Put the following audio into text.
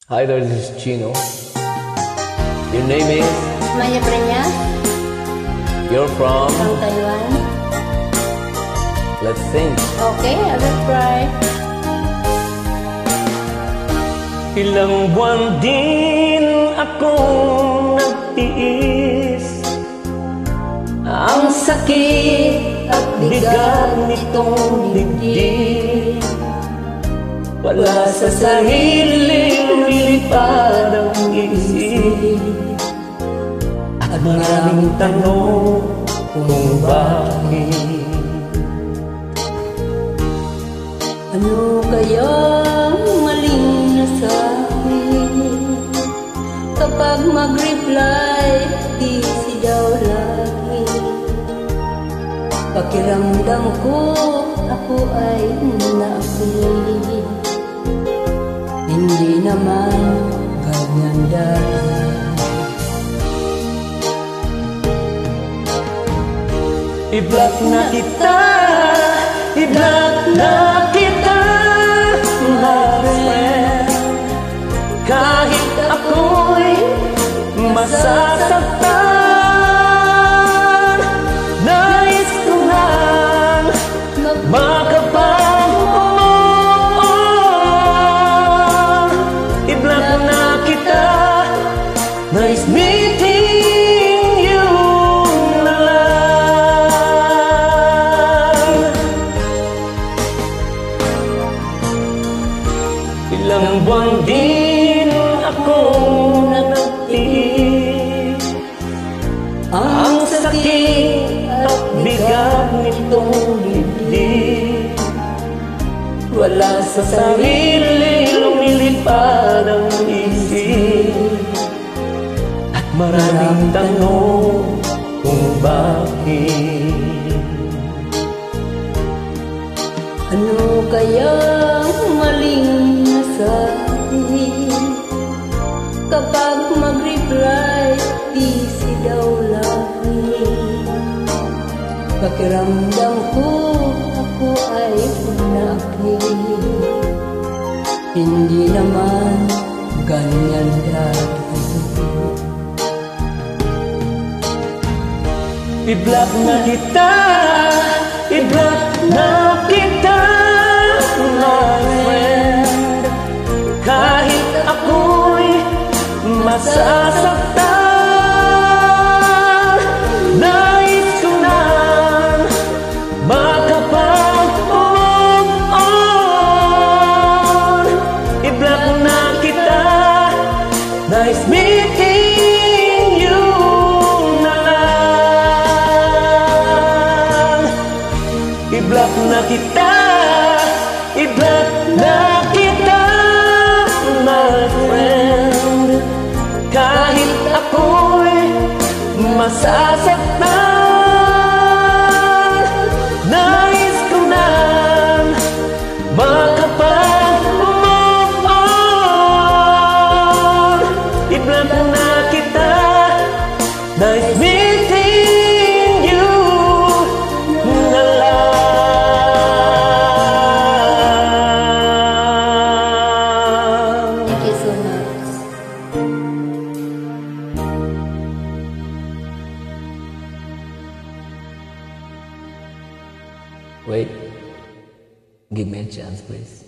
Hi there, this is Chino. Your name is? Maya Breñas. You're from? From Taiwan. Let's sing. Okay, I will try. Ilang buwan din akong nagtiis, ang sakit at bigat nitong dibdib. Wala sa sarili, lumilipad ang isip, at maraming tanong kung bakit. Ano kayang maling nasabi kapag mag-reply, busy daw lagi? Pakiramdam ko, ako ay naakit. Hindi naman ganyan dati. I-block na kita, i-block na kita, my friend. Kahit ako'y masasaktan, nais ko lang makapag-move on. I-block na kita, nais meeting you na lang. Ilang buwan din akong nagtiis, ang sakit at bigat nitong dibdib. Wala sa sarili, lumilipad ang isip, at maraming tanong kung bakit. Ano kayang maling nasabi kapag mag-reply, busy daw lagi? Pakiramdam ko, ako ay naakit. Hindi naman ganyan dati. I-block na kita, i-block na kita, my friend. Kahit ako'y masasaktan, nais ko nang makapag-move on. I-block na kita, nais meeting you na lang. I-block na kita, i-block na kita, my friend. Kahit ako'y masasaktan, nais ko nang makapag-move on. I-block na kita, nais meeting you na lang. Thank you so much. Wait, give me a chance, please.